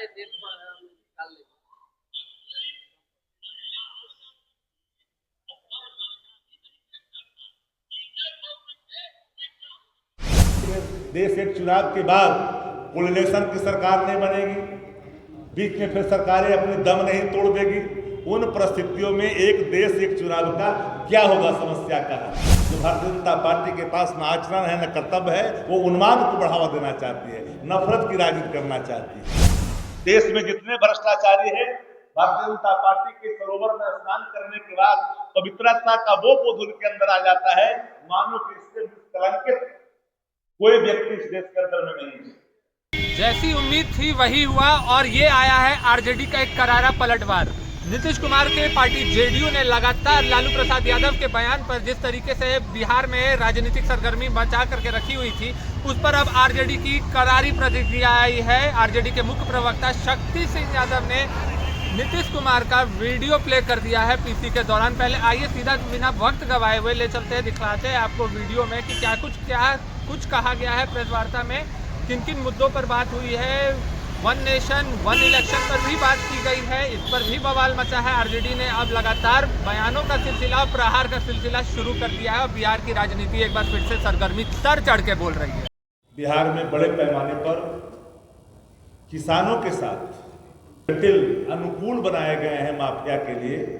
देश पर निकाल लेंगे। देश एक चुनाव के बाद कोलिशन की सरकार नहीं बनेगी, बीच में फिर सरकारें अपनी दम नहीं तोड़ देगी। उन परिस्थितियों में एक देश एक चुनाव का क्या होगा, समस्या का है। जो भारतीय जनता पार्टी के पास न आचरण है न कर्तव्य है, वो उन्माद को बढ़ावा देना चाहती है, नफरत की राजनीति करना चाहती है। देश में जितने भ्रष्टाचारी है, भारतीय जनता पार्टी के सरोवर में स्नान करने के बाद पवित्रता का वो बोध उनके अंदर आ जाता है, मानो कि इससे कलंकित कोई व्यक्ति इस देश के अंदर में नहीं है। जैसी उम्मीद थी वही हुआ और ये आया है आरजेडी का एक करारा पलटवार। नीतीश कुमार के पार्टी जेडीयू ने लगातार लालू प्रसाद यादव के बयान पर जिस तरीके से बिहार में राजनीतिक सरगर्मी बचा करके रखी हुई थी, उस पर अब आरजेडी की करारी प्रतिक्रिया आई है। आरजेडी के मुख्य प्रवक्ता शक्ति सिंह यादव ने नीतीश कुमार का वीडियो प्ले कर दिया है पीसी के दौरान। पहले आइए सीधा बिना वक्त गवाए हुए ले चलते हैं, दिखलाते हैं आपको वीडियो में कि क्या कुछ कहा गया है प्रेस वार्ता में, किन किन मुद्दों पर बात हुई है। वन नेशन वन इलेक्शन पर भी बात की गई है, इस पर भी बवाल मचा है। आरजेडी ने अब लगातार बयानों का सिलसिला, प्रहार का सिलसिला शुरू कर दिया है और बिहार की राजनीति एक बार फिर से सरगर्मी सर चढ़ के बोल रही है। बिहार में बड़े पैमाने पर किसानों के साथ जटिल अनुकूल बनाए गए हैं माफिया के लिए।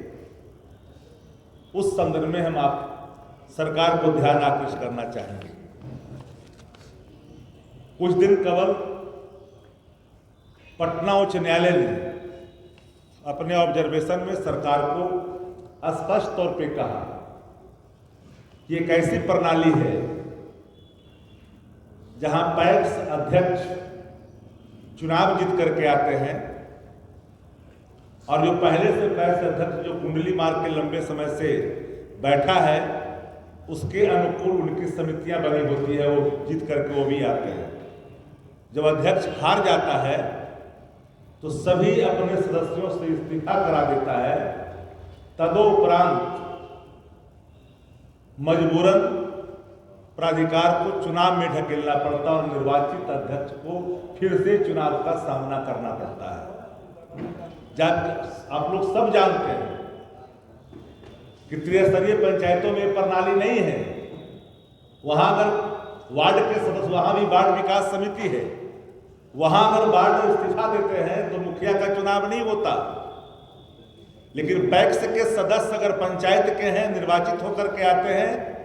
उस संदर्भ में हम आप सरकार को ध्यान आकृष्ट करना चाहेंगे। कुछ दिन कबल पटना उच्च न्यायालय ने अपने ऑब्जर्वेशन में सरकार को स्पष्ट तौर पे कहा कि एक ऐसी प्रणाली है जहां पैक्स अध्यक्ष चुनाव जीत करके आते हैं और जो पहले से पैक्स अध्यक्ष जो कुंडली मार के लंबे समय से बैठा है, उसके अनुकूल उनकी समितियां बनी होती है, वो जीत करके वो भी आते हैं। जब अध्यक्ष हार जाता है तो सभी अपने सदस्यों से इस्तीफा करा देता है। तदोपरांत मजबूरन प्राधिकार को चुनाव में ढकेलना पड़ता और निर्वाचित अध्यक्ष को फिर से चुनाव का सामना करना पड़ता है। जब आप लोग सब जानते हैं कि त्रिस्तरीय पंचायतों में प्रणाली नहीं है। वहां अगर वार्ड के सदस्य, वहां भी वार्ड विकास समिति है, वहां अगर वार्ड इस्तीफा देते हैं तो मुखिया का चुनाव नहीं होता। लेकिन पैक्स के सदस्य अगर पंचायत के हैं, निर्वाचित होकर के आते हैं,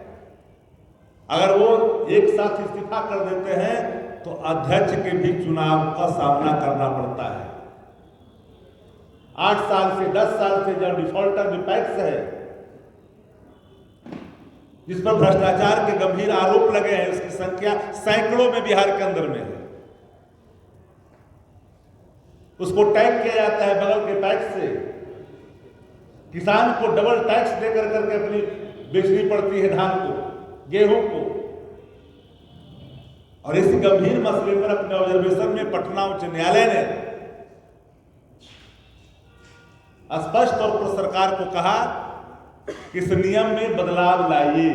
अगर वो एक साथ इस्तीफा कर देते हैं तो अध्यक्ष के भी चुनाव का सामना करना पड़ता है। 8 साल से 10 साल से जब डिफॉल्टर पैक्स है, जिस पर भ्रष्टाचार के गंभीर आरोप लगे हैं, उसकी संख्या सैकड़ों में बिहार के अंदर में है। उसको टैग किया जाता है बगल के पैक्स से। किसान को डबल टैक्स देकर करके अपनी बेचनी पड़ती है धान को, गेहूं को। और इस गंभीर मसले पर अपने ऑब्जर्वेशन में पटना उच्च न्यायालय ने स्पष्ट तौर पर सरकार को कहा कि इस नियम में बदलाव लाइए।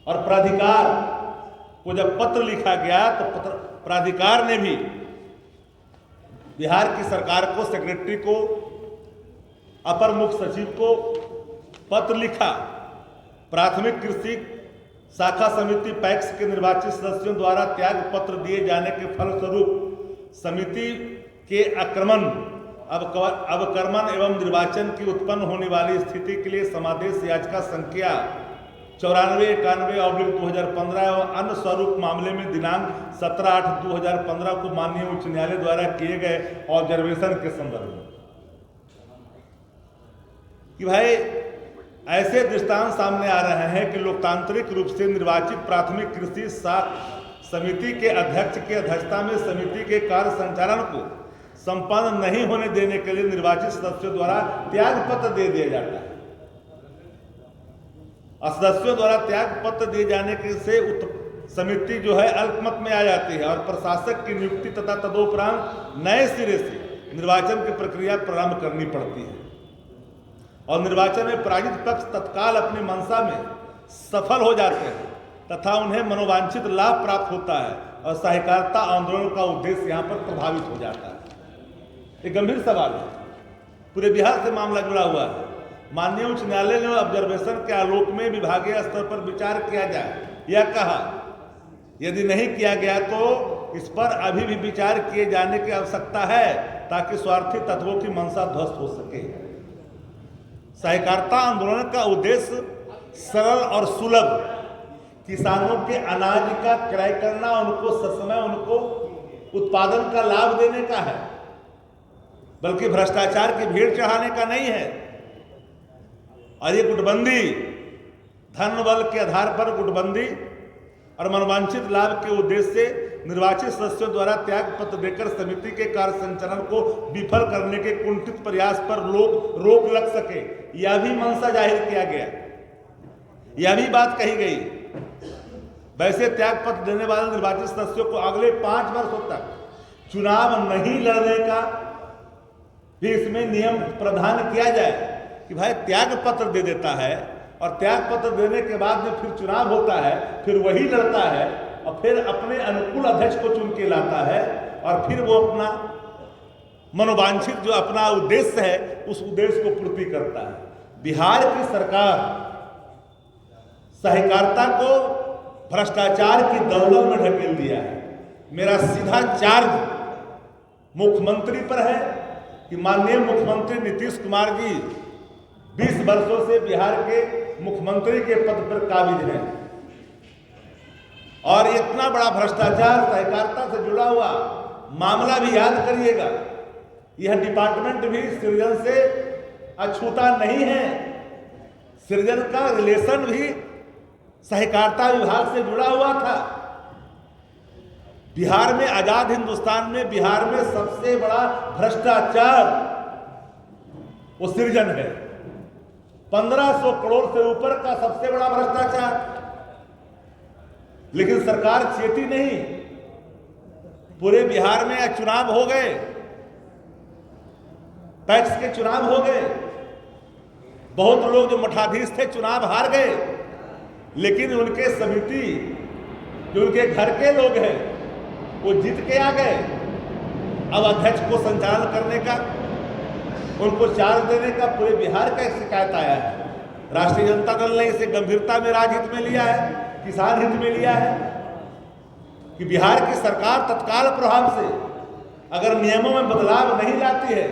और प्राधिकार को जब पत्र लिखा गया तो प्राधिकार ने भी बिहार की सरकार को, सेक्रेटरी को, अपर मुख्य सचिव को पत्र लिखा। प्राथमिक कृषि शाखा समिति पैक्स के निर्वाचित सदस्यों द्वारा त्याग पत्र दिए जाने के फलस्वरूप समिति के अवक्रमण एवं निर्वाचन की उत्पन्न होने वाली स्थिति के लिए समादेश याचिका संख्या 9491/2015 एवं अन्य स्वरूप मामले में दिनांक 17/8/2015 को माननीय उच्च न्यायालय द्वारा किए गए ऑब्जर्वेशन के संदर्भ में कि भाई ऐसे दृष्टांत सामने आ रहे हैं कि लोकतांत्रिक रूप से निर्वाचित प्राथमिक कृषि समिति के अध्यक्ष की अध्यक्षता में समिति के कार्य संचालन को संपन्न नहीं होने देने के लिए निर्वाचित सदस्यों द्वारा त्याग पत्र दे दिया जाता है। सदस्यों द्वारा त्याग पत्र दिए जाने के से समिति जो है अल्पमत में आ जाती है और प्रशासक की नियुक्ति तथा तदोपरांत नए सिरे से निर्वाचन की प्रक्रिया प्रारंभ करनी पड़ती है। और निर्वाचन में पराजित पक्ष तत्काल अपनी मंशा में सफल हो जाते हैं तथा उन्हें मनोवांछित लाभ प्राप्त होता है। और सहकारिता आंदोलन का उद्देश्य यहाँ पर प्रभावित हो जाता है। एक गंभीर सवाल है, पूरे बिहार से मामला जुड़ा हुआ है। माननीय उच्च न्यायालय ने ऑब्जर्वेशन के आलोक में विभागीय स्तर पर विचार किया जाए यह कहा, यदि नहीं किया गया तो इस पर अभी भी विचार किए जाने की आवश्यकता है ताकि स्वार्थी तत्वों की मंशा ध्वस्त हो सके। सहकारिता आंदोलन का उद्देश्य सरल और सुलभ किसानों के अनाज का क्रय करना, उनको ससमय उनको उत्पादन का लाभ देने का है, बल्कि भ्रष्टाचार की भीड़ चढ़ाने का नहीं है। और ये गुटबंदी, धन बल के आधार पर गुटबंदी और मनवांछित लाभ के उद्देश्य से निर्वाचित सदस्यों द्वारा त्याग पत्र देकर समिति के कार्य संचालन को विफल करने के कुंठित प्रयास पर रोक लग सके, यह भी मंशा जाहिर किया गया, यह भी बात कही गई। वैसे त्याग पत्र देने वाले निर्वाचित सदस्यों को अगले 5 वर्षों तक चुनाव नहीं लड़ने का भी इसमें नियम प्रावधान किया जाए कि भाई त्याग पत्र दे देता है और त्याग पत्र देने के बाद जब फिर चुनाव होता है फिर वही लड़ता है और फिर अपने अनुकूल अध्यक्ष को चुन के लाता है और फिर वो अपना मनोवांछित जो अपना उद्देश्य है उस उद्देश्य को पूर्ति करता है। बिहार की सरकार सहकारिता को भ्रष्टाचार की दलदल में ढकेल दिया है। मेरा सीधा चार्ज मुख्यमंत्री पर है कि माननीय मुख्यमंत्री नीतीश कुमार जी 20 वर्षों से बिहार के मुख्यमंत्री के पद पर काबिज हैं और इतना बड़ा भ्रष्टाचार सहकारिता से जुड़ा हुआ मामला भी याद करिएगा, यह डिपार्टमेंट भी सृजन से अछूता नहीं है। सृजन का रिलेशन भी सहकारिता विभाग से जुड़ा हुआ था। बिहार में, आजाद हिंदुस्तान में बिहार में सबसे बड़ा भ्रष्टाचार वो सृजन है। 1500 करोड़ से ऊपर का सबसे बड़ा भ्रष्टाचार, लेकिन सरकार चेती नहीं। पूरे बिहार में चुनाव हो गए, पैक्स के चुनाव हो गए, बहुत लोग जो मठाधीश थे चुनाव हार गए, लेकिन उनके समिति जो उनके घर के लोग हैं वो जीत के आ गए। अब अध्यक्ष को संचालन करने का, उनको चार्ज देने का पूरे बिहार का एक शिकायत आया है। राष्ट्रीय जनता दल ने इसे गंभीरता में राजहित में लिया है, किसान हित में लिया है कि बिहार की सरकार तत्काल प्रभाव से अगर नियमों में बदलाव नहीं लाती है,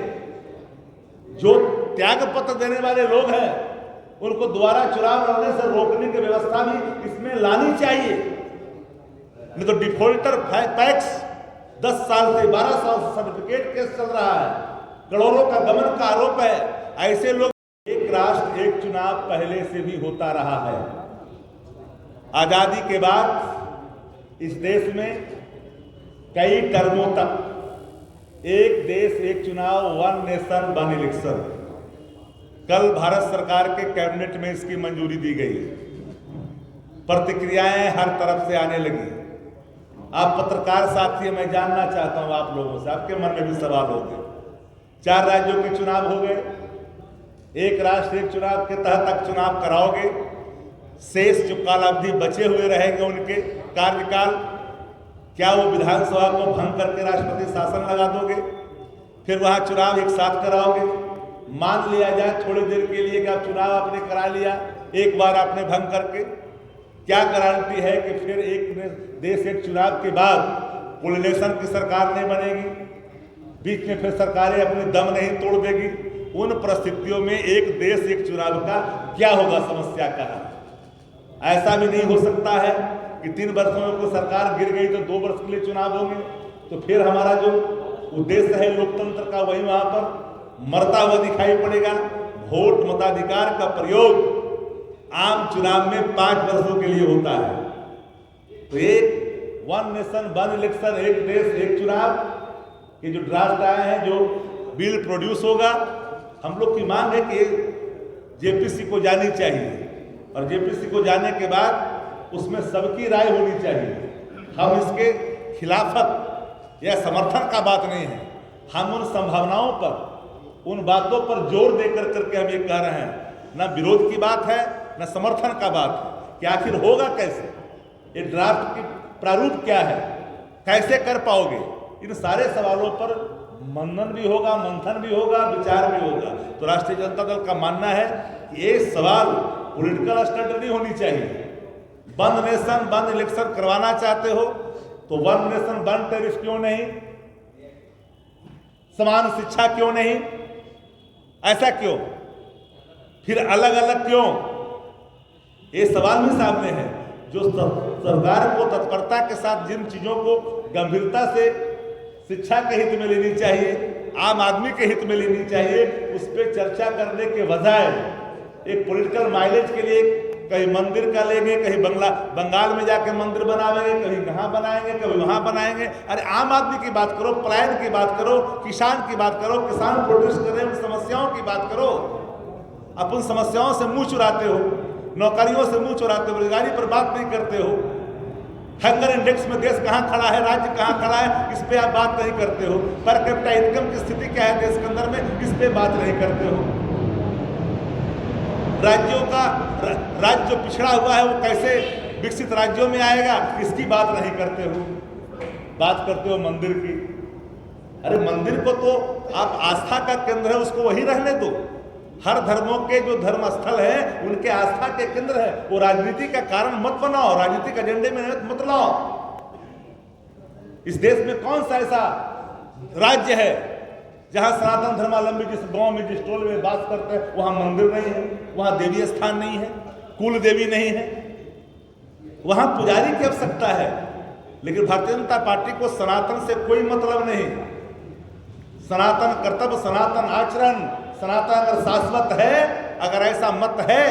जो त्याग पत्र देने वाले लोग हैं उनको दोबारा चुनाव लड़ने से रोकने की व्यवस्था भी इसमें लानी चाहिए। नहीं तो डिफॉल्टर पैक्स 10 साल से 12 साल से सर्टिफिकेट केस चल रहा है, करोड़ों का गबन का आरोप है। ऐसे लोग, एक राष्ट्र एक चुनाव पहले से भी होता रहा है। आजादी के बाद इस देश में कई टर्मों तक एक देश एक चुनाव, वन नेशन वन इलेक्शन, कल भारत सरकार के कैबिनेट में इसकी मंजूरी दी गई। प्रतिक्रियाएं हर तरफ से आने लगी। आप पत्रकार साथी, मैं जानना चाहता हूं आप लोगों से, आपके मन में भी सवाल होंगे। 4 राज्यों के चुनाव हो गए, एक राष्ट्र एक चुनाव के तहत तक चुनाव कराओगे, शेष जो काल अवधि बचे हुए रहेंगे उनके कार्यकाल, क्या वो विधानसभा को भंग करके राष्ट्रपति शासन लगा दोगे, फिर वहां चुनाव एक साथ कराओगे? मान लिया जाए थोड़ी देर के लिए कि आप चुनाव आपने करा लिया एक बार आपने भंग करके, क्या गारंटी है कि फिर एक देश एक चुनाव के बाद कोलिशन की सरकार नहीं बनेगी, बीच में फिर सरकारें अपनी दम नहीं तोड़ देगी? उन परिस्थितियों में एक देश एक चुनाव का क्या होगा, समस्या का है। ऐसा भी नहीं हो सकता है कि 3 वर्षों में कोई सरकार गिर गई तो 2 वर्ष के लिए चुनाव होंगे, तो फिर हमारा जो उद्देश्य है लोकतंत्र का वही वहां पर मरता हुआ दिखाई पड़ेगा। वोट मताधिकार का प्रयोग आम चुनाव में 5 वर्षों के लिए होता है। तो एक वन नेशन वन इलेक्शन, एक देश एक चुनाव के जो ड्राफ्ट आए हैं, जो बिल प्रोड्यूस होगा, हम लोग की मांग है कि जेपीसी को जानी चाहिए और जेपीसी को जाने के बाद उसमें सबकी राय होनी चाहिए। हम इसके खिलाफत या समर्थन का बात नहीं है, हम उन संभावनाओं पर, उन बातों पर जोर देकर करके हम ये कह रहे हैं, ना विरोध की बात है न समर्थन का बात है कि आखिर होगा कैसे, ये ड्राफ्ट की प्रारूप क्या है, कैसे कर पाओगे? इन सारे सवालों पर मनन भी होगा, मंथन भी होगा, विचार भी होगा। तो राष्ट्रीय जनता दल का मानना है कि ये सवाल पॉलिटिकल स्टंट नहीं होनी चाहिए। वन नेशन वन इलेक्शन करवाना चाहते हो तो वन नेशन वन टैरिफ क्यों नहीं, समान शिक्षा क्यों नहीं, ऐसा क्यों, फिर अलग अलग क्यों? ये सवाल भी सामने है। जो सरकार को तत्परता के साथ जिन चीजों को गंभीरता से शिक्षा के हित में लेनी चाहिए, आम आदमी के हित में लेनी चाहिए, उस पर चर्चा करने के बजाय एक पॉलिटिकल माइलेज के लिए कहीं मंदिर का लेंगे, कहीं बंगाल में जाके मंदिर बनाएंगे, कहीं कहाँ बनाएंगे, कभी वहां बनाएंगे। अरे आम आदमी की बात करो, पलायन की बात करो, किसान की बात करो, किसान प्रोड्यूस करें, उन समस्याओं की बात करो। अपन समस्याओं से मुंह चुराते हो, नौकरियों से मुंह चुराते हो, रोजगारी पर बात नहीं करते हो। हंगर इंडेक्स में देश कहाँ खड़ा है, राज्य कहाँ खड़ा है, इस पे आप बात नहीं करते हो। पर कैपिटा इनकम की स्थिति क्या है देश के अंदर में, इस पे बात नहीं करते हो। राज्यों का राज्य जो पिछड़ा हुआ है वो कैसे विकसित राज्यों में आएगा, इसकी बात नहीं करते हो। बात करते हो मंदिर की। अरे मंदिर को तो आप आस्था का केंद्र है, उसको वही रहने दो। हर धर्मों के जो धर्म स्थल है उनके आस्था के केंद्र है, वो राजनीति का कारण मत बनाओ, राजनीतिक एजेंडे में मत लाओ। इस देश में कौन सा ऐसा राज्य है जहां सनातन धर्मावलंबी जिस गांव में, जिस टोल में बात करते हैं, वहां मंदिर नहीं है, वहां देवी स्थान नहीं है, कुल देवी नहीं है, वहां पुजारी की आवश्यकता है। लेकिन भारतीय जनता पार्टी को सनातन से कोई मतलब नहीं। सनातन कर्तव्य, सनातन आचरण, सनातन अगर शाश्वत है, अगर ऐसा मत है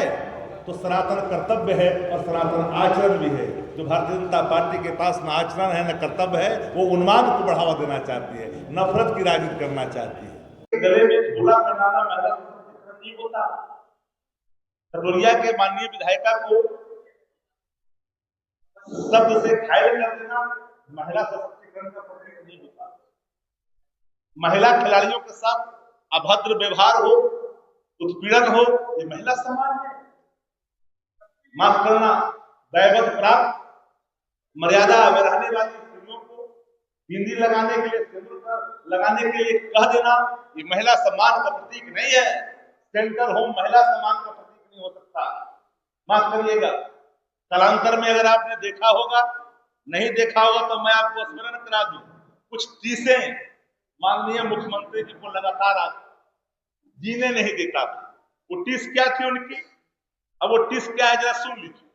तो सनातन कर्तव्य है और सनातन आचरण भी है। जो भारतीय जनता पार्टी के पास न आचरण है न कर्तव्य है, वो उन्माद को बढ़ावा देना चाहती है, नफरत की राजनीति करना चाहती है। गले में झोला पहनाना महिला सशक्तिकरण नहीं होता। खगड़िया के माननीय विधायिका को शब्द से घायल कर देना महिला सशक्तिकरण का प्रतीक नहीं होता। महिला खिलाड़ियों के साथ अभद्र व्यवहार हो, उत्पीड़न हो, ये महिला सम्मान है। माफ करना, दैवत प्राप्त मर्यादा में रहने वाली स्त्रियों को बिंदी लगाने के लिए, सिंदूर लगाने के लिए कह देना, ये महिला सम्मान का प्रतीक नहीं है। सेंटर होम महिला सम्मान का प्रतीक नहीं हो सकता। माफ करिएगा। कालांतर में अगर आपने देखा होगा, नहीं देखा होगा तो मैं आपको स्मरण करा दूं। कुछ टीसें माननीय मुख्यमंत्री जी को लगातार आप जीने नहीं देता था। वो टीस क्या थी उनकी, अब वो टीस क्या है जरा सुन लीजिए।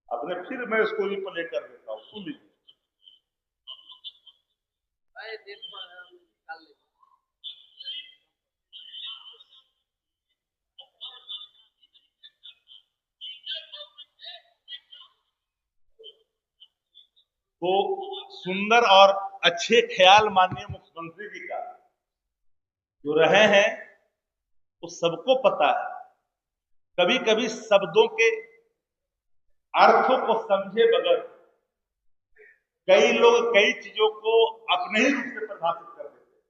अपने फिर मैं उसको प्ले कर देता हूँ, सुन लीजिए। तो सुंदर और अच्छे ख्याल माननीय मुख्यमंत्री जी का जो रहे हैं वो सबको पता है। कभी कभी शब्दों के अर्थों को समझे बगैर कई लोग कई चीजों को अपने ही रूप से प्रभावित कर देते हैं।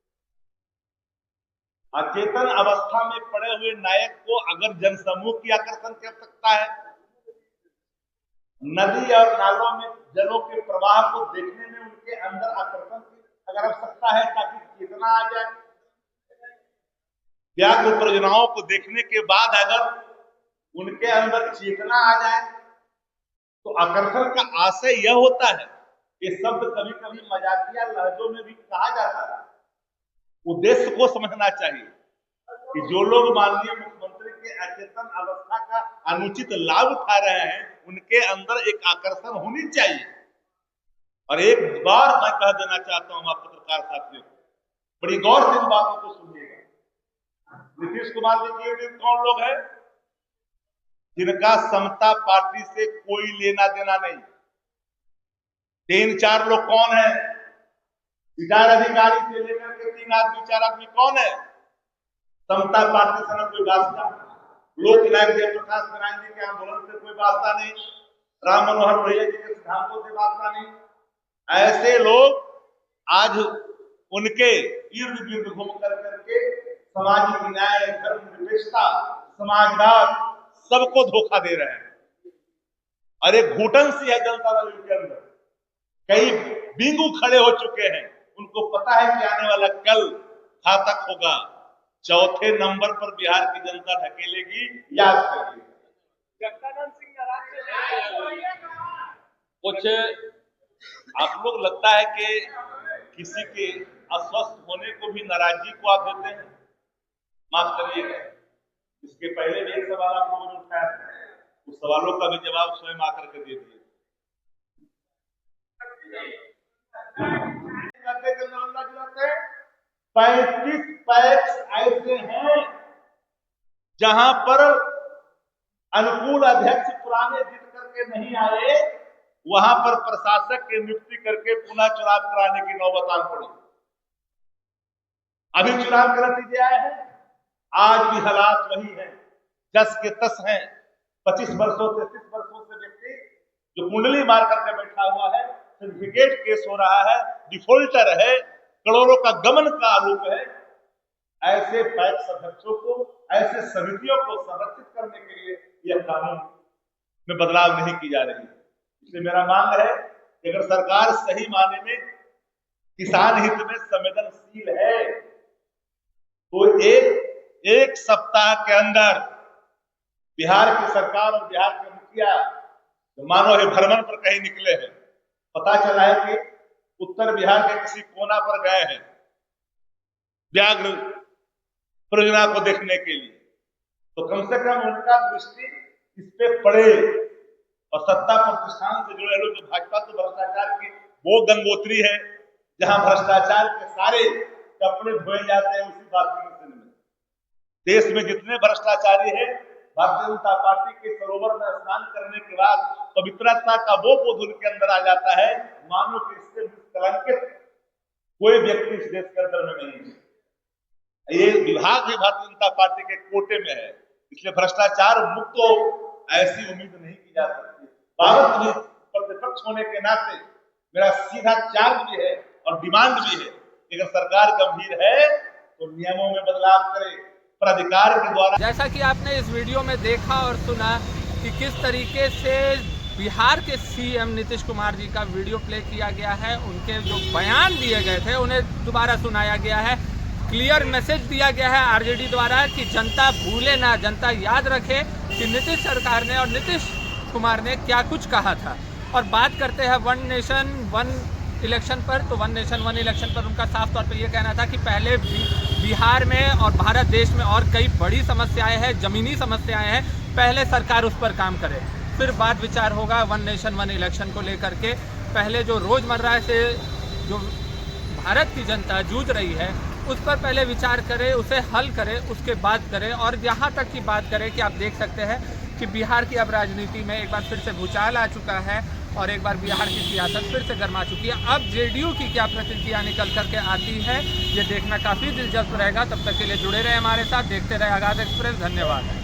अचेतन अवस्था में पड़े हुए नायक को अगर जनसमूह की आकर्षण की आवश्यकता है, नदी और नालों में जलों के प्रवाह को देखने में उनके अंदर आकर्षण की अगर आवश्यकता है ताकि चेतना आ जाए, व्याघ्र परियोजनाओं को देखने के बाद अगर उनके अंदर चेतना आ जाए तो आकर्षण का आशय यह होता है कि शब्द कभी कभी मजाकिया लहजों में भी कहा जाता है। उद्देश्य को समझना चाहिए कि जो लोग माननीय मुख्यमंत्री के अचेतन अवस्था का अनुचित लाभ उठा रहे हैं उनके अंदर एक आकर्षण होनी चाहिए। और एक बार मैं कह देना चाहता हूं आप पत्रकार साथियों को, बड़ी गौर से इन बातों को सुनिएगा। नीतीश कुमार जी के दिन कौन लोग हैं जिनका समता पार्टी से कोई लेना देना नहीं? 3-4 लोग कौन है? विचार अधिकारी से लेकर के 3 आदमी 4 आदमी कौन है? समता पार्टी से न कोई वास्ता, लोक नायक जयप्रकाश नारायण जी के आंदोलन से कोई वास्ता नहीं, राम मनोहर लोहिया जी के सिद्धांतों से वास्ता नहीं। ऐसे लोग आज उनके इर्द गिर्द घूम करके सामाजिक न्याय, धर्मनिरपेक्षता, समाजवाद सबको धोखा दे रहे हैं। और एक घुटन सी है जनता दल के अंदर, कई बिंगू खड़े हो चुके हैं। उनको पता है कि आने वाला कल घातक होगा। चौथे नंबर पर बिहार की जनता ढकेलेगी, याद करिए। कुछ आप लोग लगता है कि किसी के अस्वस्थ होने को भी नाराजगी को आप देते हैं, माफ करिएगा। इसके पहले भी एक सवाल आप लोगों ने उठाया था, उस सवालों का भी जवाब स्वयं आकर के दे दिए। 35 पैक्स ऐसे हैं जहां पर अनुकूल अध्यक्ष पुराने जीत करके नहीं आए, वहां पर प्रशासक की नियुक्ति करके पुनः चुनाव कराने की नौबत आन पड़ी। अभी चुनाव के नतीजे आए हैं, आज भी हालात वही हैं, जस के तस हैं। 25 वर्षों से 30 वर्षों से व्यक्ति जो कुंडली मार करके बैठा हुआ है, सर्टिफिकेट केस हो रहा है, डिफॉल्टर है, करोड़ों का गमन का आरोप है। ऐसे पैक्स अध्यक्षों को, ऐसे समितियों को संरक्षित करने के लिए यह कानून में बदलाव नहीं की जा रही है। इसलिए मेरा मांग है कि अगर सरकार सही मायने में किसान हित में संवेदनशील है तो एक सप्ताह के अंदर बिहार की सरकार और बिहार के मुखिया मानो ये भ्रमण पर कहीं निकले हैं, पता चला है कि उत्तर बिहार के किसी कोना पर गए हैं व्याघ्र परियोजना को देखने के लिए, तो कम से कम उनका दृष्टि इस पे पड़े। और सत्ता प्रतिष्ठान से जुड़े लोग, जो भाजपा तो भ्रष्टाचार की वो गंगोत्री है जहां भ्रष्टाचार के सारे कपड़े धोए जाते हैं उसी बाथरूम में। देश में जितने भ्रष्टाचारी है, भारतीय जनता पार्टी के सरोवर में स्नान करने के बाद पवित्रता का वो बोध उनके अंदर आ जाता है, मानो कि इससे कलंकित कोई व्यक्ति इस देश के अंदर में नहीं है। ये विभाग भी भारतीय जनता पार्टी के कोटे में है, इसलिए भ्रष्टाचार मुक्त हो ऐसी उम्मीद नहीं की जा सकती। भारत में प्रतिपक्ष होने के नाते मेरा सीधा चार्ज भी है और डिमांड भी है कि अगर सरकार गंभीर है तो नियमों में बदलाव करे, प्राधिकार के द्वारा। जैसा कि आपने इस वीडियो में देखा और सुना कि किस तरीके से बिहार के सीएम नीतीश कुमार जी का वीडियो प्ले किया गया है, उनके जो बयान दिए गए थे उन्हें दोबारा सुनाया गया है। क्लियर मैसेज दिया गया है आरजेडी द्वारा कि जनता भूले ना, जनता याद रखे कि नीतीश सरकार ने और नीतीश कुमार ने क्या कुछ कहा था। और बात करते हैं वन नेशन वन इलेक्शन पर, तो वन नेशन वन इलेक्शन पर उनका साफ तौर पे ये कहना था कि पहले बिहार में और भारत देश में और कई बड़ी समस्याएं हैं, ज़मीनी समस्याएं हैं, पहले सरकार उस पर काम करे, फिर बात विचार होगा वन नेशन वन इलेक्शन को लेकर के। पहले जो रोज़मर्रा से जो भारत की जनता जूझ रही है उस पर पहले विचार करें, उसे हल करें, उसके बाद करें। और यहाँ तक की बात करें कि आप देख सकते हैं कि बिहार की अब राजनीति में एक बार फिर से भूचाल आ चुका है और एक बार बिहार की सियासत फिर से गर्मा चुकी है। अब जेडीयू की क्या प्रतिक्रिया निकल करके आती है ये देखना काफ़ी दिलचस्प रहेगा। तब तक के लिए जुड़े रहे हमारे साथ, देखते रहे आगाज़ एक्सप्रेस। धन्यवाद।